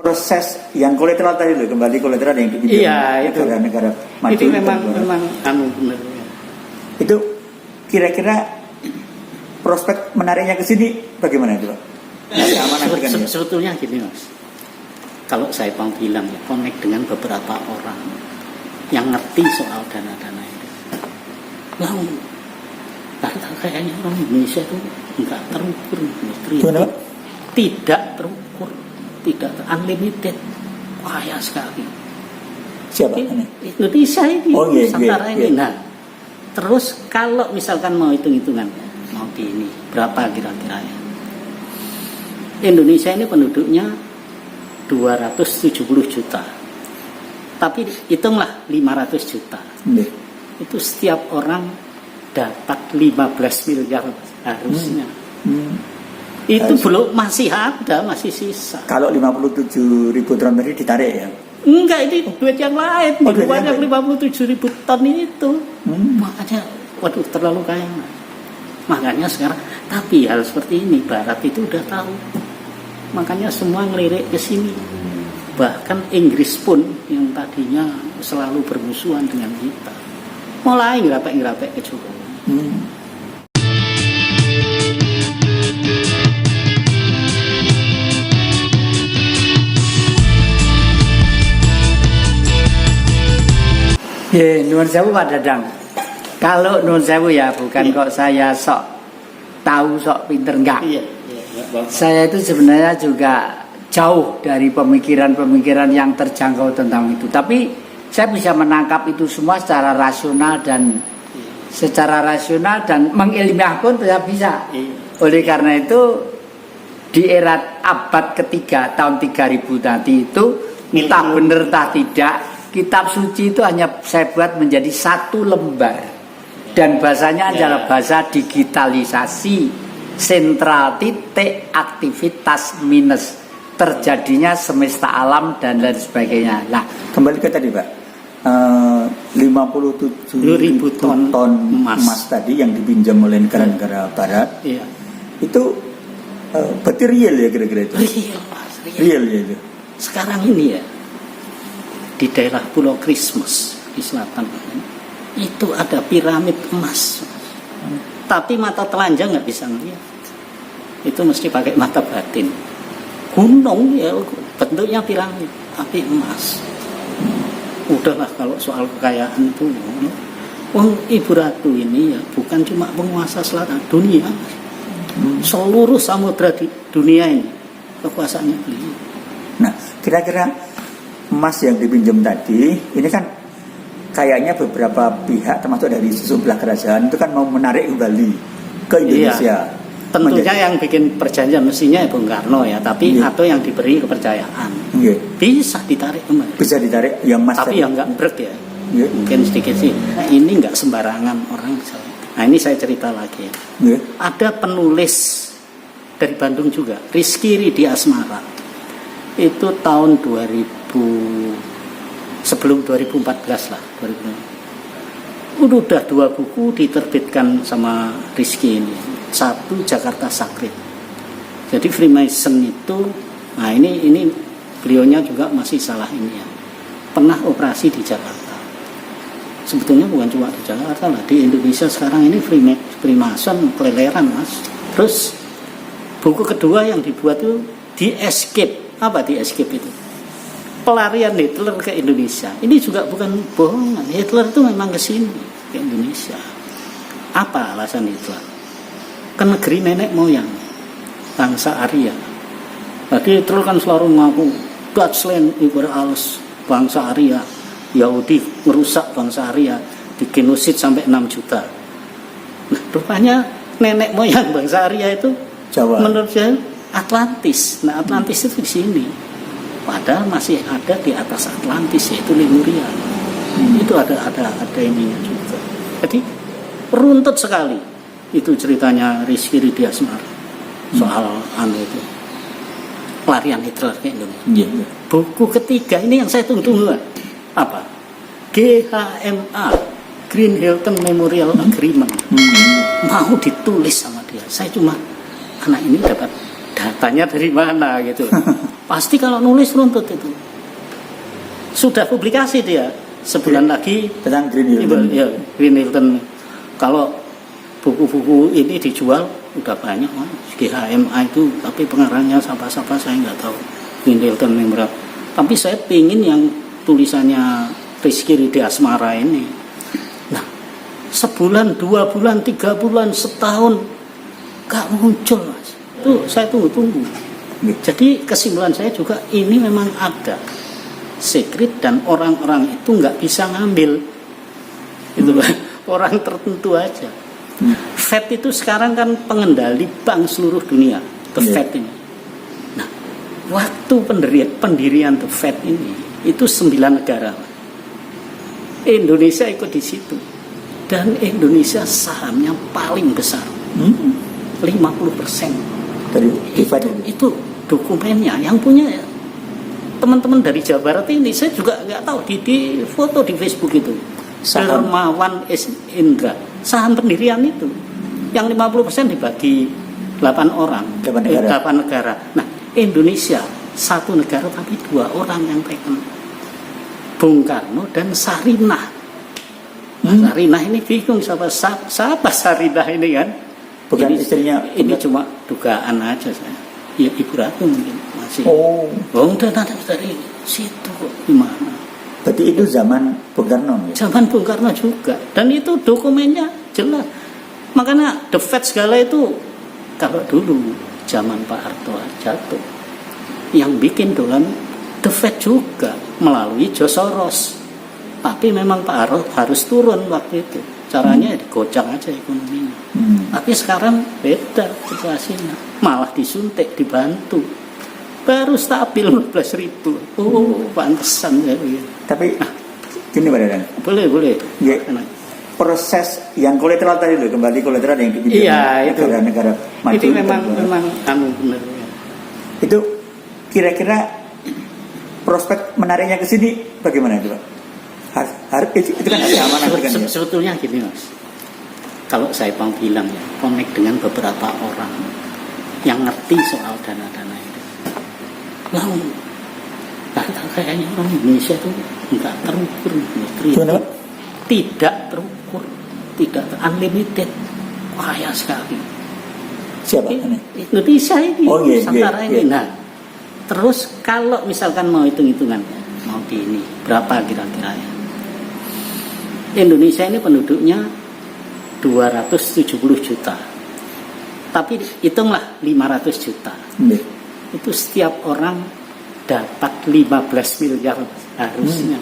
proses yang kolateral tadi loh, kembali kolateral yang dipinjam negara-negara maju itu memang benar. Itu kira-kira prospek menariknya ke sini bagaimana itu Pak? Sebetulnya gini Mas, kalau saya mau bilang ya, connect dengan beberapa orang yang ngerti soal dana-dana itu, kayaknya orang Indonesia itu enggak terukur, tidak terukur, tidak unlimited, kaya sekali. Siapa? Indonesia ini, Nusantara ini. Nah, terus kalau misalkan mau hitung-hitungan, mau di ini berapa kira-kira ya? Indonesia ini penduduknya 270 juta. Tapi hitunglah 500 juta. Itu setiap orang dapat 15 miliar harusnya. Itu belum, masih ada, masih sisa. Kalau 57 ribu ton tadi ditarik ya? Enggak, ini duit yang lain. Banyak 57 ribu ton itu. Makanya, waduh, terlalu kaya. Makanya sekarang, tapi hal seperti ini Barat itu udah tahu. Makanya semua ngelirik ke sini. Bahkan Inggris pun yang tadinya selalu bermusuhan dengan kita, mulai ngerapek ke Jokowi. Nuwun sewu Pak Dadang. Kalau nuwun sewu ya, bukan kok saya sok tahu, sok pinter, enggak. Saya itu sebenarnya juga jauh dari pemikiran-pemikiran yang terjangkau tentang itu. Tapi saya bisa menangkap itu semua secara rasional dan mengilmiah pun saya bisa. Oleh karena itu di era abad ketiga tahun 3000 tadi itu, entah benar entah tidak, kitab suci itu hanya saya buat menjadi satu lembar. Dan bahasanya adalah bahasa digitalisasi, sentral titik aktivitas minus terjadinya semesta alam dan lain sebagainya. Nah, kembali ke tadi Pak, 57 ribu ton emas tadi yang dipinjam oleh negara-negara Barat, itu berarti real ya kira-kira itu? Real ya itu. Sekarang ini ya, di daerah Pulau Christmas di selatan itu ada piramid emas. Tapi mata telanjang nggak bisa ngelihat. Itu mesti pakai mata batin. Gunung ya bentuknya piramid, tapi emas. Udahlah kalau soal kekayaan itu, Ibu Ratu ini ya bukan cuma penguasa selatan dunia, seluruh samudra di dunia ini kekuasaannya beliau. Nah, kira-kira emas yang dipinjam tadi, ini kan kayaknya beberapa pihak termasuk dari sejumlah kerajaan itu kan mau menarik kembali ke Indonesia. Tentunya yang bikin perjanjian mestinya Bung Karno ya, tapi atau yang diberi kepercayaan. Bisa ditarik kembali. Bisa ditarik yang emas. Tapi yang enggak brek ya. Mungkin sedikit sih. Nah, ini enggak sembarangan orang. Nah, ini saya cerita lagi ya. Ada penulis dari Bandung juga, Rizky Ridi Asmara. Itu tahun 2000, sebelum 2014 lah, 2000. Udah 2 buku diterbitkan sama Rizky ini. Satu Jakarta Sakrit. Jadi Freemason itu, nah ini beliaunya juga masih salah ini ya. Pernah operasi di Jakarta. Sebetulnya bukan cuma di Jakarta lah, di Indonesia sekarang ini Freemason keleleran Mas. Terus buku kedua yang dibuat itu The Escape. Apa The Escape itu? Pelarian Hitler ke Indonesia. Ini juga bukan bohongan. Hitler itu memang ke sini, ke Indonesia. Apa alasan Hitler? Ke negeri nenek moyang bangsa Arya. Jadi Hitler kan selalu mengaku Deutschland über alles, bangsa Arya. Yahudi merusak bangsa Arya, digenosid sampai 6 juta. Nah, rupanya nenek moyang bangsa Arya itu Jawa. Menurut saya Atlantis. Nah, Atlantis itu di sini. Padahal masih ada di atas Atlantis, yaitu Lemuria. Itu ada ininya juga. Jadi runtut sekali. Itu ceritanya Rizky Ridi Asmara soal itu pelarian Hitler ke Indonesia. Buku ketiga ini yang saya tunggu apa? GHMA, Green Hilton Memorial Agreement. Mau ditulis sama dia. Saya cuma anak ini dapat datanya dari mana gitu. Pasti kalau nulis runtut itu. Sudah publikasi dia. Sebulan lagi tentang Green Hilton. Ya, Green Hilton. Kalau buku-buku ini dijual udah banyak, GHMA itu, tapi pengarangnya siapa-siapa saya nggak tahu. Green Hilton member. Tapi saya pingin yang tulisannya Rizky Ridho Asmara ini. Nah, sebulan, 2 bulan, 3 bulan, setahun gak muncul, Mas. Itu saya tunggu-tunggu. Jadi kesimpulan saya juga ini memang ada secret dan orang-orang itu nggak bisa ngambil. Itu orang tertentu aja. Fed itu sekarang kan pengendali bank seluruh dunia, The Fed ini. Nah, waktu pendirian The Fed ini itu 9 negara. Indonesia ikut di situ. Dan Indonesia sahamnya paling besar. 50%. Dari Fed itu dokumennya yang punya ya, teman-teman dari Jawa Barat ini. Saya juga nggak tahu di foto di Facebook itu. Dermawan S. Indra, saham pendirian itu yang 50% dibagi 8 orang, 8 negara. Nah, Indonesia 1 negara tapi 2 orang yang pegang, Bung Karno dan Sarinah. Sarinah ini bingung siapa Sarinah ini kan? Bukan ini, istrinya. Ini cuma dugaan aja saya. Ya Ibu Ratu mungkin masih. Udah dari situ kok gimana? Berarti itu zaman Bung Karno ya? Zaman Bung Karno juga. Dan itu dokumennya jelas. Makanya The Fed segala itu, kalau dulu zaman Pak Harto jatuh, yang bikin dolan The Fed juga melalui George Soros. Tapi memang Pak Harto harus turun waktu itu. Caranya digocang aja ekonominya. Tapi sekarang beda situasinya. Malah disuntik, dibantu. Baru stabil 15.000. Pantesan ya. Tapi gini Pak Dadan. Boleh. Ya, proses yang kolateral tadi loh, kembali kolateral yang dipinjam negara-negara maju. Itu memang benar. Itu kira-kira prospek menariknya ke sini bagaimana itu Pak? Itu kan ada amanah kan ya? Sebetulnya gini Mas. Kalau saya mau bilang ya, connect dengan beberapa orang yang ngerti soal dana-dana itu. Kayaknya orang Indonesia itu enggak terukur industri. Tidak terukur, tidak unlimited, kaya sekali. Siapa? Indonesia ini, Nusantara ini. Nah, terus kalau misalkan mau hitung-hitungan, mau di ini berapa kira-kira ya? Indonesia ini penduduknya 270 juta. Tapi hitunglah 500 juta. Itu setiap orang dapat 15 miliar harusnya.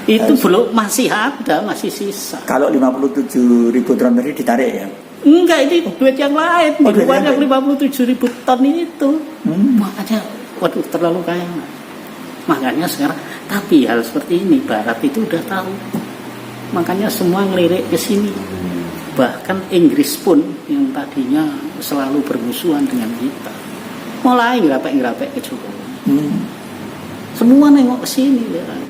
Itu belum, masih ada, masih sisa. Kalau 57.000 ton tadi ditarik ya? Enggak, ini duit yang lain. Di luar yang 57.000 ton itu. Makanya, waduh terlalu kaya. Makanya sekarang, tapi hal seperti ini Barat itu udah tahu. Makanya semua ngelirik ke sini. Bahkan Inggris pun yang tadinya selalu bermusuhan dengan kita, mulai ngerapek ke Jokowi. Semua nengok ke sini ya.